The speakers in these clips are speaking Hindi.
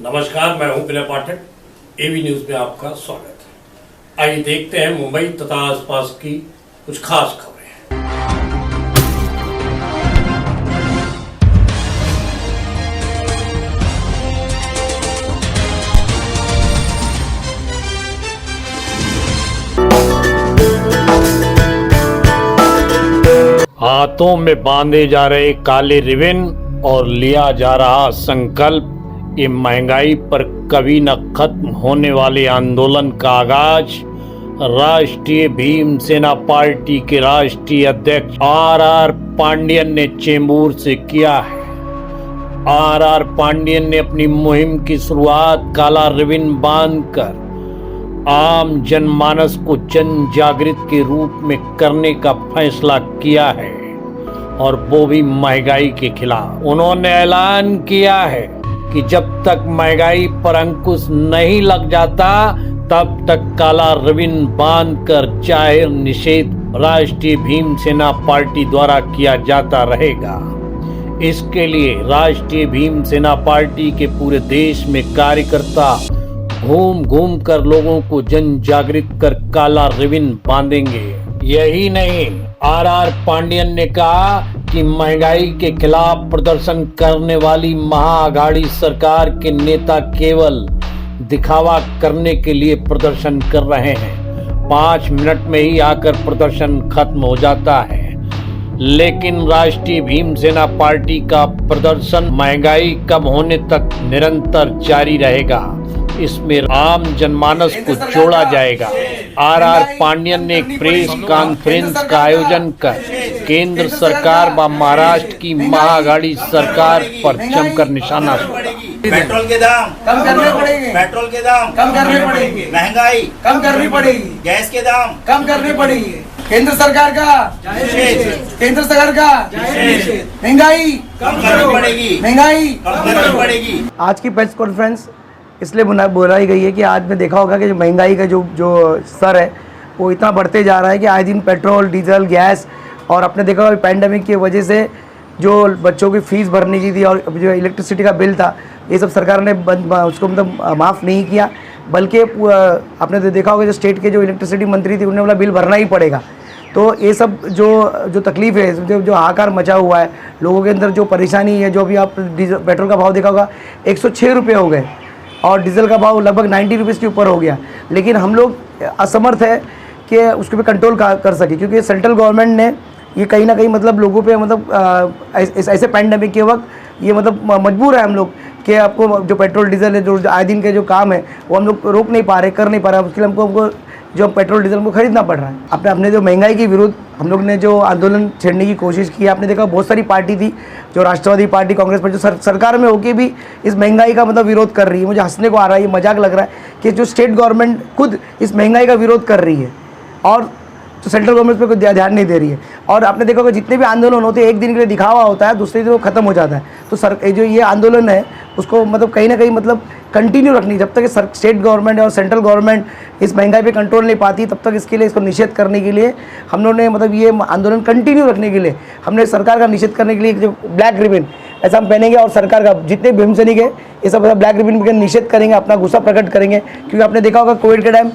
नमस्कार, मैं हूं विनय पाठक। एवी न्यूज में आपका स्वागत है। आइए देखते हैं मुंबई तथा आसपास की कुछ खास खबरें। हाथों में बांधे जा रहे काले रिबन और लिया जा रहा संकल्प, ये महंगाई पर कभी न खत्म होने वाले आंदोलन का आगाज राष्ट्रीय भीम सेना पार्टी के राष्ट्रीय अध्यक्ष आर पांडियन ने चेंबूर से किया है। आर पांडियन ने अपनी मुहिम की शुरुआत काला रिबन बांधकर आम जनमानस को जन जागृत के रूप में करने का फैसला किया है, और वो भी महंगाई के खिलाफ। उन्होंने ऐलान किया है कि जब तक महंगाई पर अंकुश नहीं लग जाता तब तक काला रिबन बांधकर जाहिर निषेध राष्ट्रीय भीम सेना पार्टी द्वारा किया जाता रहेगा। इसके लिए राष्ट्रीय भीम सेना पार्टी के पूरे देश में कार्यकर्ता घूम घूम कर लोगों को जन जागृत कर काला रिबन बांधेंगे। यही नहीं, आर पांडियन ने कहा कि महंगाई के खिलाफ प्रदर्शन करने वाली महाअघाड़ी सरकार के नेता केवल दिखावा करने के लिए प्रदर्शन कर रहे हैं। 5 मिनट में ही आकर प्रदर्शन खत्म हो जाता है, लेकिन राष्ट्रीय भीम सेना पार्टी का प्रदर्शन महंगाई कम होने तक निरंतर जारी रहेगा। इसमें आम जनमानस को जोड़ा जाएगा। आर पांडियन ने एक प्रेस कॉन्फ्रेंस का आयोजन कर केंद्र सरकार व महाराष्ट्र की महाअघाड़ी सरकार पर जमकर निशाना साधा। पेट्रोल के दाम कम करने पड़ेंगे, पेट्रोल के दाम कम करने पड़ेंगे, महंगाई कम करनी पड़ेगी, गैस के दाम कम करने पड़ेंगे, केंद्र सरकार का केंद्र सरकार का महंगाई कम करनी पड़ेगी, महंगाई कम करनी पड़ेगी। आज की प्रेस कॉन्फ्रेंस इसलिए बुलाई गई है कि आज में देखा होगा कि जो महंगाई का जो स्तर है वो इतना बढ़ते जा रहा है कि आए दिन पेट्रोल, डीजल, गैस, और आपने देखा होगा पैंडेमिक की वजह से जो बच्चों की फ़ीस भरने की थी और जो इलेक्ट्रिसिटी का बिल था, ये सब सरकार ने उसको मतलब माफ़ नहीं किया, बल्कि आपने देखा होगा जो स्टेट के जो इलेक्ट्रिसिटी मंत्री थे उन्होंने बोला बिल भरना ही पड़ेगा। तो ये सब जो तकलीफ़ है, जो हाहाकार मचा हुआ है लोगों के अंदर, जो परेशानी है, जो अभी आप पेट्रोल का भाव देखा होगा 106 रुपये हो गए और डीजल का भाव लगभग 90 रुपीज़ के ऊपर हो गया, लेकिन हम लोग असमर्थ है कि उसके पे कंट्रोल कर सके, क्योंकि सेंट्रल गवर्नमेंट ने ये कहीं ना कहीं मतलब लोगों पे मतलब ऐसे पैंडेमिक के वक्त ये मतलब मजबूर है हम लोग कि आपको जो पेट्रोल डीजल है, जो आए दिन के जो काम है वो हम लोग रोक नहीं पा रहे, कर नहीं पा रहे, उसके लिए हमको जो पेट्रोल डीजल को खरीदना पड़ रहा है। अपने जो महंगाई के विरुद्ध हम लोग ने जो आंदोलन छेड़ने की कोशिश की, आपने देखा बहुत सारी पार्टी थी जो राष्ट्रवादी पार्टी, कांग्रेस पार्टी, जो सरकार में होके भी इस महंगाई का मतलब विरोध कर रही है। मुझे हंसने को आ रहा है, ये मजाक लग रहा है कि जो स्टेट गवर्नमेंट खुद इस महंगाई का विरोध कर रही है और तो सेंट्रल गवर्नमेंट पे कोई ध्यान नहीं दे रही है। और आपने देखा होगा जितने भी आंदोलन होते हैं एक दिन के लिए दिखावा होता है, दूसरे दिन वो खत्म हो जाता है। तो जो ये आंदोलन है उसको मतलब कहीं ना कहीं मतलब कंटिन्यू रखनी, जब तक स्टेट गवर्नमेंट और सेंट्रल गवर्नमेंट इस महंगाई पे कंट्रोल नहीं पाती तब तक इसके लिए इसको निषेध करने के लिए हम लोगों ने मतलब ये आंदोलन कंटिन्यू रखने के लिए हमने सरकार का निषेध करने के लिए जो ब्लैक रिबन ऐसा हम पहनेंगे और सरकार का जितने भीम सैनिक है ये सब ब्लैक रिबन के निषेध करेंगे, अपना गुस्सा प्रकट करेंगे। क्योंकि आपने देखा होगा कोविड के टाइम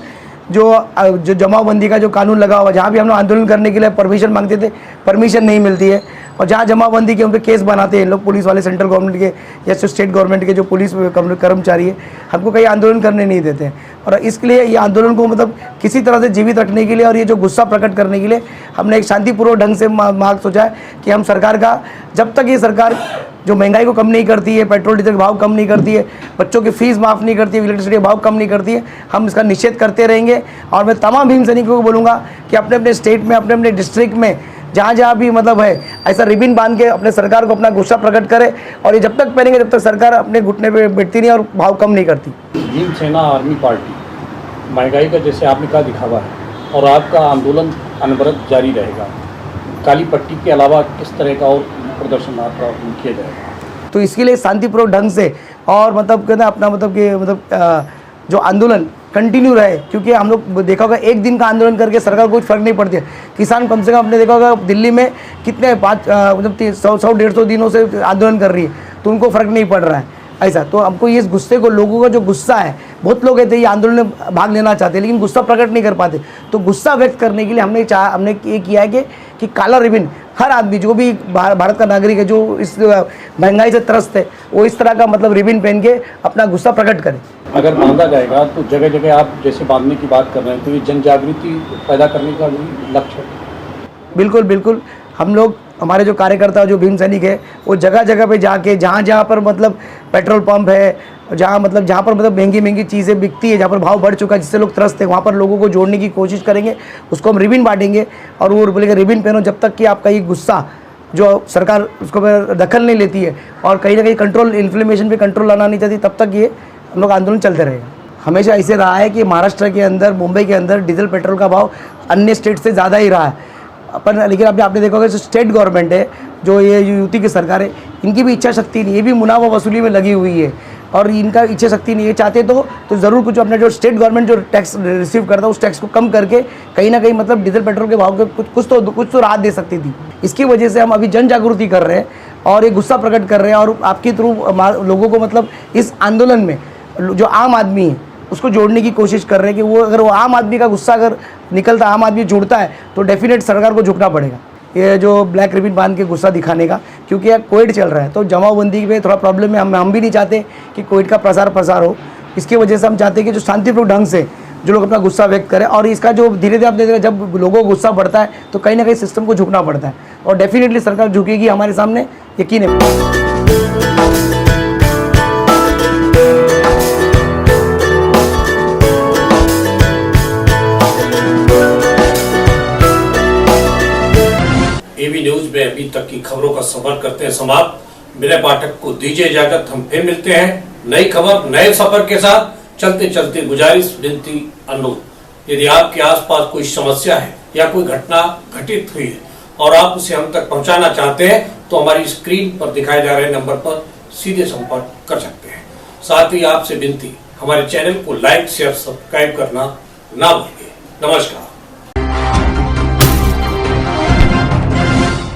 जो जमाबंदी का जो कानून लगा हुआ, जहाँ भी हम लोग आंदोलन करने के लिए परमिशन मांगते थे, परमिशन नहीं मिलती है, और जहाँ जमाबंदी के उन पर केस बनाते हैं लोग, पुलिस वाले, सेंट्रल गवर्नमेंट के या स्टेट गवर्नमेंट के जो पुलिस कर्मचारी है, हमको कहीं आंदोलन करने नहीं देते हैं। और इसके लिए ये आंदोलन को मतलब किसी तरह से जीवित रखने के लिए और ये जो गुस्सा प्रकट करने के लिए हमने एक शांतिपूर्वक ढंग से मार्ग सोचा है कि हम सरकार का, जब तक ये सरकार जो महंगाई को कम नहीं करती है, पेट्रोल डीजल के भाव कम नहीं करती है, बच्चों की फीस माफ़ नहीं करती है, इलेक्ट्रिसिटी के भाव कम नहीं करती है, हम इसका निषेध करते रहेंगे। और मैं तमाम भीम सैनिकों को बोलूँगा कि अपने अपने स्टेट में, अपने अपने डिस्ट्रिक्ट में जहाँ जहाँ भी मतलब है ऐसा रिबन बांध के अपने सरकार को अपना गुस्सा प्रकट करे, और ये जब तक पहनेंगे जब तक सरकार अपने घुटने पे बैठती नहीं और भाव कम नहीं करती। भीम सेना आर्मी पार्टी महंगाई का जैसे आपने कहा दिखावा है और आपका आंदोलन अनवरत जारी रहेगा। काली पट्टी के अलावा किस तरह का और प्रदर्शन आपका किया जाएगा? तो इसके लिए शांतिपूर्वक ढंग से और मतलब कहते हैं अपना मतलब कि जो आंदोलन कंटिन्यू रहे, क्योंकि हम लोग देखा होगा एक दिन का आंदोलन करके सरकार को कुछ फर्क नहीं पड़ती है। किसान कम से कम आपने देखा होगा दिल्ली में कितने 100-150 दिनों से आंदोलन कर रही है, तो उनको फ़र्क नहीं पड़ रहा है। ऐसा। तो हमको ये गुस्से को, लोगों का जो गुस्सा है, बहुत लोग कहते हैं ये आंदोलन में भाग लेना चाहते हैं लेकिन गुस्सा प्रकट नहीं कर पाते, तो गुस्सा व्यक्त करने के लिए हमने ये किया है कि काला रिबन हर आदमी, जो भी भारत का नागरिक है, जो इस महंगाई से त्रस्त है, वो इस तरह का मतलब रिबन पहन के अपना गुस्सा प्रकट करे। अगर बांधा जाएगा तो जगह जगह आप जैसे बांधने की बात कर रहे हैं, तो ये जन जागृति पैदा करने का भी लक्ष्य है। बिल्कुल बिल्कुल, हम लोग, हमारे जो कार्यकर्ता जो भीम सैनिक है, वो जगह जगह पे जाके, जहाँ पर मतलब पेट्रोल पंप है, जहाँ पर मतलब महंगी चीज़ें बिकती है, जहाँ पर भाव बढ़ चुका है, जिससे लोग त्रस्त है, वहाँ पर लोगों को जोड़ने की कोशिश करेंगे। उसको हम रिबन बांटेंगे और वो बोलेंगे रिबन पहनो, जब तक कि आपका ये गुस्सा, जो सरकार उसको दखल नहीं लेती है और कहीं ना कहीं कंट्रोल, इन्फ्लेमेशन पे कंट्रोल लाना नहीं चाहती, तब तक ये हम लोग आंदोलन चलते रहेगा। हमेशा ऐसे रहा है कि महाराष्ट्र के अंदर, मुंबई के अंदर डीजल पेट्रोल का भाव अन्य स्टेट से ज़्यादा ही रहा है अपन। लेकिन अभी आपने देखा होगा जो स्टेट गवर्नमेंट है, जो ये यूटी की सरकार है, इनकी भी इच्छा शक्ति नहीं, ये भी मुनाफा वसूली में लगी हुई है और इनका इच्छा शक्ति नहीं है। चाहते तो ज़रूर कुछ अपने जो स्टेट गवर्नमेंट जो टैक्स रिसीव करता है उस टैक्स को कम करके कहीं ना कहीं मतलब डीजल पेट्रोल के भाव के कुछ तो राहत दे सकती थी। इसकी वजह से हम अभी जन जागृति कर रहे हैं और ये गुस्सा प्रकट कर रहे हैं और आपके थ्रू लोगों को मतलब इस आंदोलन में जो आम आदमी है उसको जोड़ने की कोशिश कर रहे हैं कि वो, अगर वो आम आदमी का गुस्सा अगर निकलता, आम आदमी जुड़ता है, तो डेफिनेट सरकार को झुकना पड़ेगा ये जो ब्लैक रिबन बांध के गुस्सा दिखाने का। क्योंकि यार कोविड चल रहा है तो जमावबंदी में थोड़ा प्रॉब्लम है, हम भी नहीं चाहते कि कोविड का प्रसार हो। इसकी वजह से हम चाहते हैं कि जो शांतिपूर्ण ढंग से जो लोग अपना गुस्सा व्यक्त करें, और इसका जो धीरे धीरे आप देखिए, जब लोगों को गुस्सा बढ़ता है तो कहीं ना कहीं सिस्टम को झुकना पड़ता है और डेफिनेटली सरकार झुकेगी, हमारे सामने यकीन है। एबी न्यूज में अभी तक की खबरों का सफर करते हैं समाप्त। विनय पाठक को दीजिए इजाजत, हम फिर मिलते हैं नई खबर, नए सफर के साथ। चलते चलते गुजारिश, विनती, अनुरोध, यदि आपके आसपास कोई समस्या है या कोई घटना घटित हुई है और आप उसे हम तक पहुंचाना चाहते हैं तो हमारी स्क्रीन पर दिखाए जा रहे नंबर पर सीधे संपर्क कर सकते हैं। साथ ही आपसे विनती, हमारे चैनल को लाइक, शेयर, सब्सक्राइब करना ना भूलिए। नमस्कार।